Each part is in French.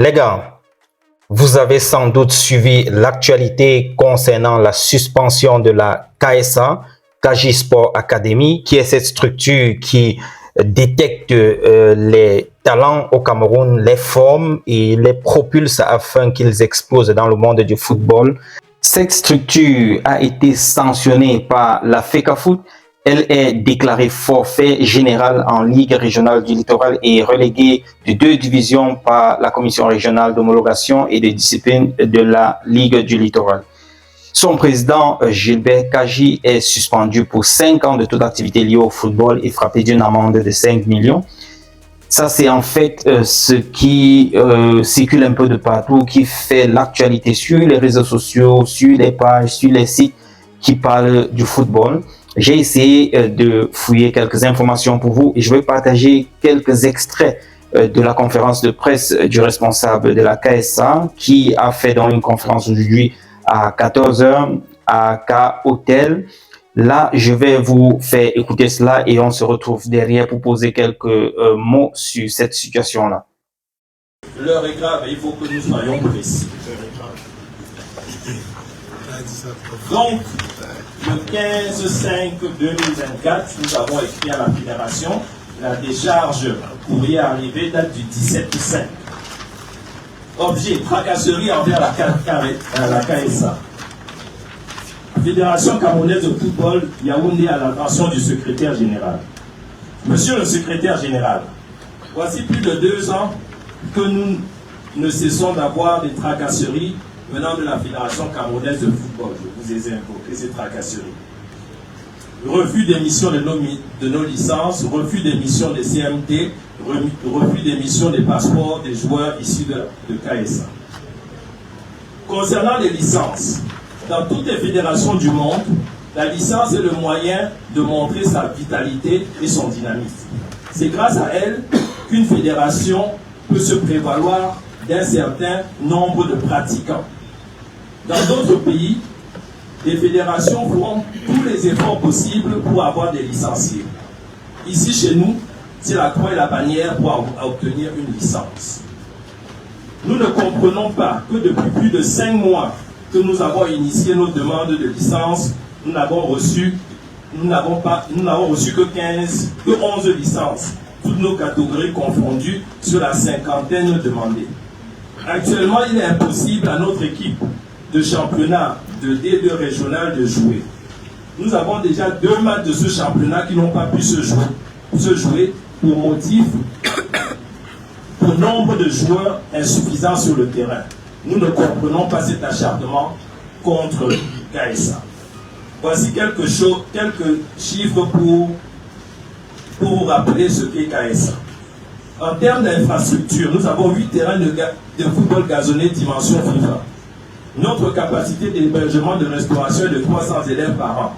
Les gars, vous avez sans doute suivi l'actualité concernant la suspension de la KSA, Kaji Sport Academy, qui est cette structure qui détecte les talents au Cameroun, les forme et les propulse afin qu'ils explosent dans le monde du football. Cette structure a été sanctionnée par la FECAFOOT. Elle est déclarée forfait général en Ligue régionale du littoral et reléguée de 2 divisions par la Commission régionale d'homologation et de discipline de la Ligue du littoral. Son président, Gilbert Kaji, est suspendu pour 5 ans de toute activité liée au football et frappé d'une amende de 5 millions. Ça, c'est en fait ce qui circule un peu de partout, qui fait l'actualité sur les réseaux sociaux, sur les pages, sur les sites qui parlent du football. J'ai essayé de fouiller quelques informations pour vous et je vais partager quelques extraits de la conférence de presse du responsable de la KSA qui a fait dans une conférence aujourd'hui à 14h à K Hotel. Là, je vais vous faire écouter cela et on se retrouve derrière pour poser quelques mots sur cette situation-là. L'heure est grave et il faut que nous soyons précis. Donc, le 15/5/2024, nous avons écrit à la Fédération, la décharge courrier arrivé date du 17/5. Objet, tracasserie envers la KSA. Fédération camerounaise de football, Yaoundé, à l'attention du secrétaire général. Monsieur le secrétaire général, voici plus de 2 ans que nous ne cessons d'avoir des tracasseries venant de la Fédération camerounaise de football. Je vous ai invoqué ces tracasseries. Refus d'émission de nos licences, refus d'émission des CMT, refus d'émission des passeports des joueurs issus de KSA. Concernant les licences, dans toutes les fédérations du monde, la licence est le moyen de montrer sa vitalité et son dynamisme. C'est grâce à elle qu'une fédération peut se prévaloir d'un certain nombre de pratiquants. Dans d'autres pays, les fédérations feront tous les efforts possibles pour avoir des licenciés. Ici, chez nous, c'est la croix et la bannière pour obtenir une licence. Nous ne comprenons pas que depuis plus de 5 mois que nous avons initié nos demandes de licence, nous n'avons reçu que 11 licences, toutes nos catégories confondues sur la 50aine demandée. Actuellement, il est impossible à notre équipe de championnat de D2 régional de jouer. Nous avons déjà 2 matchs de ce championnat qui n'ont pas pu se jouer pour nombre de joueurs insuffisants sur le terrain. Nous ne comprenons pas cet acharnement contre KSA. Voici quelques chiffres pour vous rappeler ce qu'est KSA. En termes d'infrastructure, nous avons 8 terrains de football gazonné dimension FIFA. Notre capacité d'hébergement de restauration est de 300 élèves par an.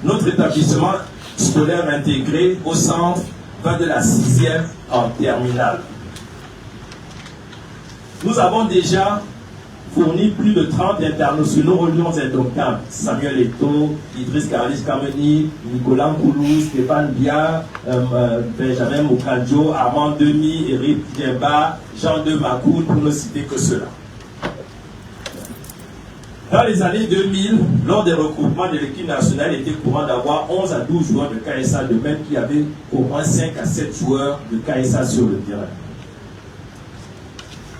Notre établissement scolaire intégré au centre va de la 6e en terminale. Nous avons déjà fourni plus de 30 internationaux aux Lions indomptables. Samuel Eto'o, Idriss Carlis Kameni, Nicolas Koulou, Stéphane Bia, Benjamin Moukadjo, Armand Demi, Eric Djemba, Jean de Makoud, pour ne citer que cela. Dans les années 2000, lors des regroupements de l'équipe nationale, il était courant d'avoir 11 à 12 joueurs de KSA, de même qu'il y avait au moins 5 à 7 joueurs de KSA sur le terrain.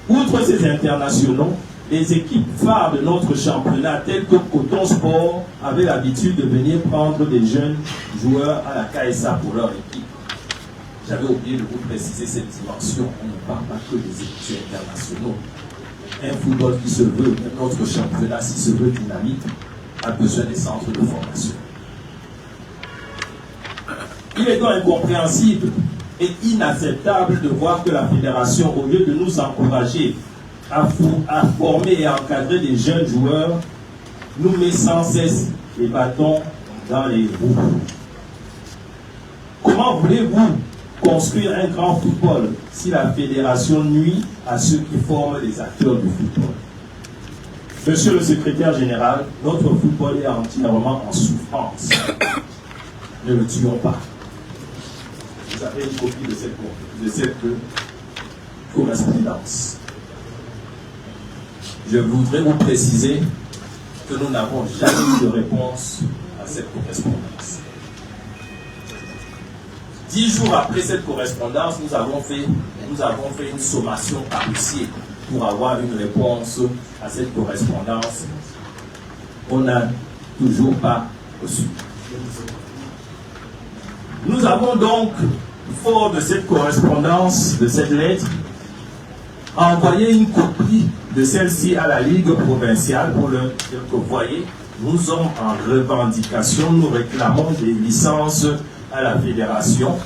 Outre ces internationaux, les équipes phares de notre championnat, telles que Coton Sport, avaient l'habitude de venir prendre des jeunes joueurs à la KSA pour leur équipe. J'avais oublié de vous préciser cette dimension. On ne parle pas que des équipes internationaux. Un football qui se veut, notre championnat, s'il se veut dynamique, a besoin des centres de formation. Il est donc incompréhensible et inacceptable de voir que la fédération, au lieu de nous encourager à former et à encadrer des jeunes joueurs, nous met sans cesse les bâtons dans les roues. Comment voulez-vous construire un grand football si la fédération nuit à ceux qui forment les acteurs du football? Monsieur le secrétaire général, notre football est entièrement en souffrance. Ne le tuons pas. Vous avez une copie de cette correspondance. je voudrais vous préciser que nous n'avons jamais eu de réponse à cette correspondance. 10 jours après cette correspondance, nous avons fait une sommation par huissier pour avoir une réponse à cette correspondance. On n'a toujours pas reçu. Nous avons donc, fort de cette correspondance, de cette lettre, envoyé une copie de celle-ci à la Ligue provinciale pour le dire que, voyez, nous sommes en revendication, nous réclamons des licences à la fédération.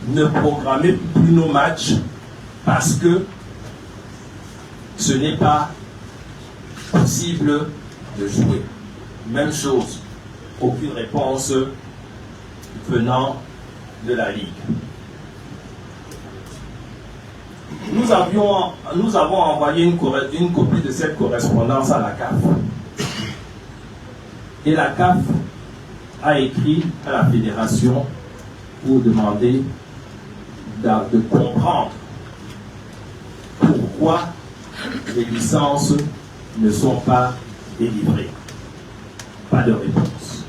Ne programmez plus nos matchs parce que ce n'est pas possible de jouer. Même chose, aucune réponse venant de la Ligue. Nous avons envoyé une copie de cette correspondance à la CAF. Et la CAF a écrit à la fédération pour demander de comprendre pourquoi les licences ne sont pas délivrées. Pas de réponse.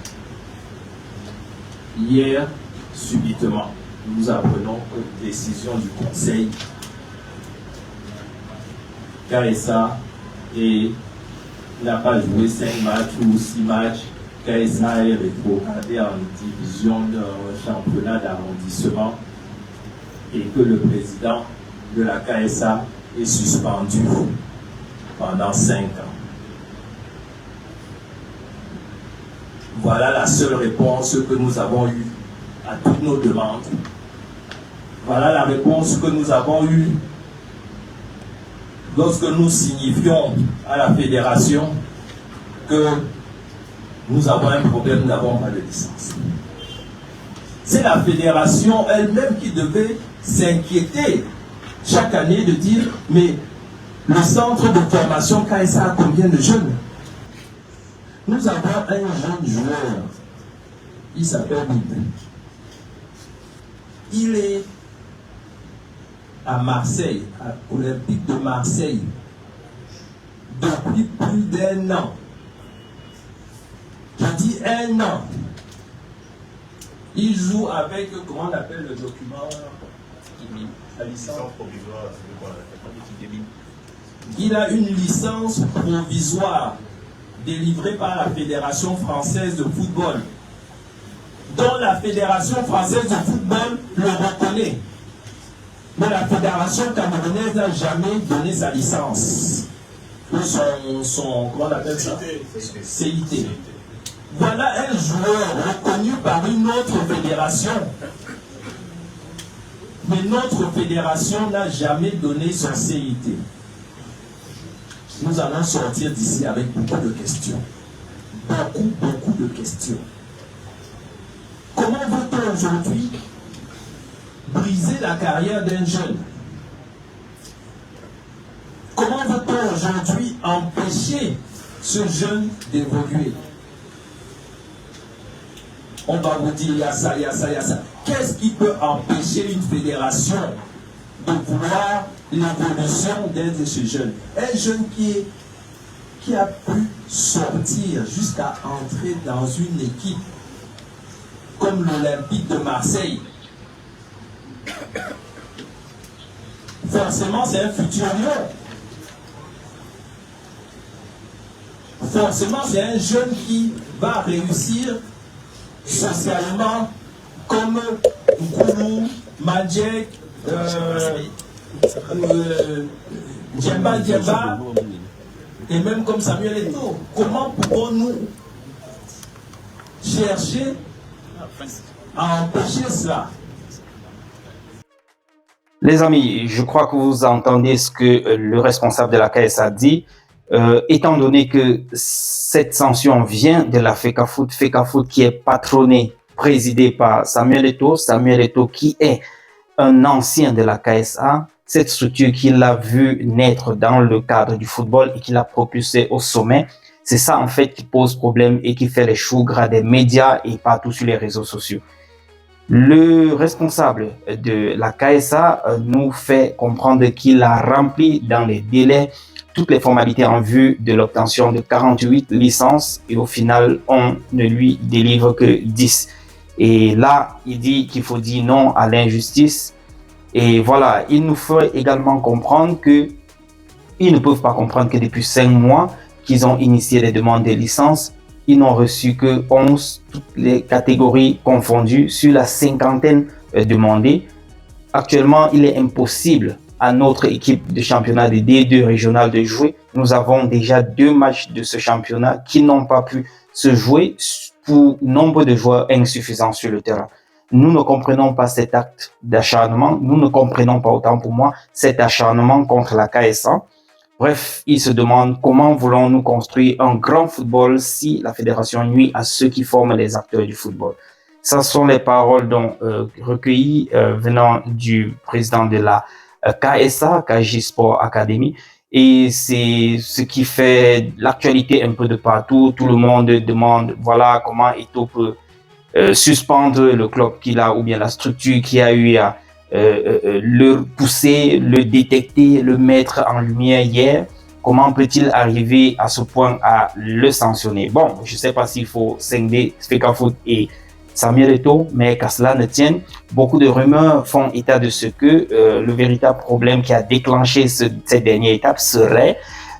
Hier, subitement, nous apprenons que décision du Conseil KSA n'a pas joué 5 matchs ou 6 matchs. KSA est rétrogradé en division d'un championnat d'arrondissement et que le président de la KSA est suspendu pendant 5 ans. Voilà la seule réponse que nous avons eue à toutes nos demandes. Voilà la réponse que nous avons eue lorsque nous signifions à la fédération que nous avons un problème, nous n'avons pas de licence. C'est la fédération elle-même qui devait s'inquiéter chaque année de dire, mais le centre de formation KSA a combien de jeunes? Nous avons un jeune joueur, il s'appelle Nibé. Il est à Marseille, à l'Olympique de Marseille, depuis plus d'1 an. Je dis 1 an. Il joue avec, comment on appelle le document? La licence provisoire. Il a une licence provisoire délivrée par la Fédération française de football, dont la Fédération française de football le reconnaît. Mais la Fédération camerounaise n'a jamais donné sa licence. Son comment on appelle ça? CIT. Voilà un joueur reconnu par une autre fédération. Mais notre fédération n'a jamais donné son CIT. Nous allons sortir d'ici avec beaucoup de questions. Beaucoup de questions. Comment veut-on aujourd'hui briser la carrière d'un jeune? Comment veut-on aujourd'hui empêcher ce jeune d'évoluer? On va vous dire, il y a ça, il y a ça, il y a ça. Qu'est-ce qui peut empêcher une fédération de vouloir l'évolution d'un de ces jeunes? Un jeune qui a pu sortir jusqu'à entrer dans une équipe comme l'Olympique de Marseille. Forcément, c'est un futur lion. Forcément, c'est un jeune qui va réussir socialement comme Nkoulou, Madjek, Djemba Djemba, et même comme Samuel Eto'o. Comment pouvons-nous chercher à empêcher cela? Les amis, je crois que vous entendez ce que le responsable de la KSA dit. Étant donné que cette sanction vient de la FECAFOOT qui est patronnée, présidée par Samuel Eto'o qui est un ancien de la KSA, cette structure qu'il a vu naître dans le cadre du football et qu'il a propulsé au sommet, c'est ça en fait qui pose problème et qui fait les choux gras des médias et partout sur les réseaux sociaux. Le responsable de la KSA nous fait comprendre qu'il a rempli dans les délais toutes les formalités en vue de l'obtention de 48 licences et au final, on ne lui délivre que 10. Et là, il dit qu'il faut dire non à l'injustice. Et voilà, il nous fait également comprendre que ils ne peuvent pas comprendre que depuis 5 mois qu'ils ont initié les demandes de licence, ils n'ont reçu que 11, toutes les catégories confondues, sur la cinquantaine demandées. Actuellement, il est impossible à notre équipe de championnat de D2 régional de jouer. Nous avons déjà 2 matchs de ce championnat qui n'ont pas pu se jouer pour nombre de joueurs insuffisants sur le terrain. Nous ne comprenons pas cet acte d'acharnement. Nous ne comprenons pas, autant pour moi, cet acharnement contre la KSA. Bref, il se demande comment voulons-nous construire un grand football si la fédération nuit à ceux qui forment les acteurs du football. Ce sont les paroles recueillies venant du président de la KSA, KJ Sport Academy. Et c'est ce qui fait l'actualité un peu de partout. Tout le monde demande, voilà, comment Eto'o peut suspendre le club qu'il a ou bien la structure qui a eu à le pousser, le détecter, le mettre en lumière hier. Comment peut-il arriver à ce point à le sanctionner? Bon, je ne sais pas s'il faut scinder Fecafoot et Samuel Eto'o, mais qu'à cela ne tienne, beaucoup de rumeurs font état de ce que le véritable problème qui a déclenché cette dernière étape serait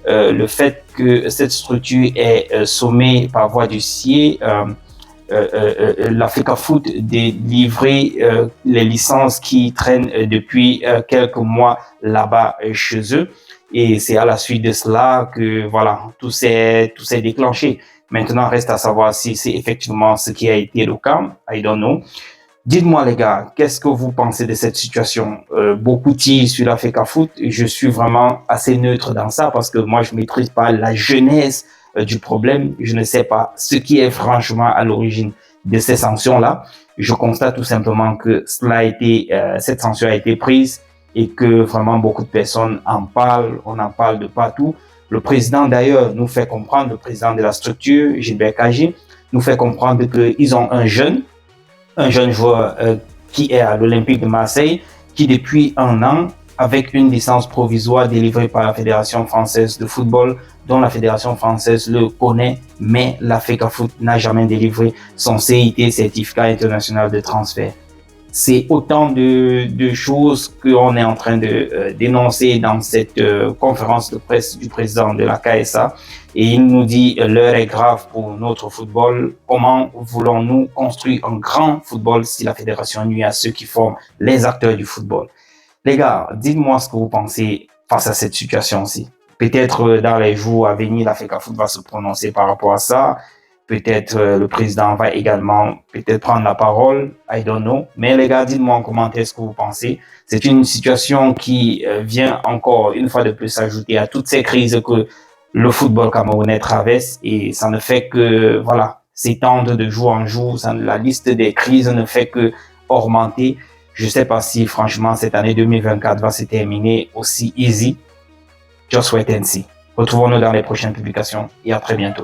le fait que cette structure est sommée par voie du CIE la Fecafoot délivrer les licences qui traînent depuis quelques mois là-bas chez eux. Et c'est à la suite de cela que voilà, tout s'est déclenché. Maintenant, reste à savoir si c'est effectivement ce qui a été le cas. I don't know. Dites-moi les gars, qu'est-ce que vous pensez de cette situation? Beaucoup tirent sur la Fecafoot. Je suis vraiment assez neutre dans ça parce que moi, je ne maîtrise pas la genèse du problème. Je ne sais pas ce qui est franchement à l'origine de ces sanctions-là. Je constate tout simplement que cette sanction a été prise et que vraiment beaucoup de personnes en parlent. On en parle de partout. Le président d'ailleurs nous fait comprendre, le président de la structure, Gilbert Kagé, nous fait comprendre qu'ils ont un jeune joueur qui est à l'Olympique de Marseille, qui depuis 1 an, avec une licence provisoire délivrée par la Fédération française de football, dont la Fédération française le connaît, mais la Fecafoot n'a jamais délivré son CIT, certificat international de transfert. C'est autant de choses qu'on est en train de dénoncer dans cette conférence de presse du président de la KSA. Et il nous dit l'heure est grave pour notre football. Comment voulons-nous construire un grand football si la fédération nuit à ceux qui forment les acteurs du football? Les gars, dites-moi ce que vous pensez face à cette situation-ci. Peut-être dans les jours à venir, la Fecafoot va se prononcer par rapport à ça. Peut-être le président va également peut-être prendre la parole. I don't know. Mais les gars, dites-moi en commentaire ce que vous pensez. C'est une situation qui vient encore une fois de plus s'ajouter à toutes ces crises que le football camerounais traverse. Et ça ne fait que, voilà, s'étendre de jour en jour. La liste des crises ne fait que augmenter. Je ne sais pas si, franchement, cette année 2024 va se terminer aussi easy. Just wait and see. Retrouvons-nous dans les prochaines publications et à très bientôt.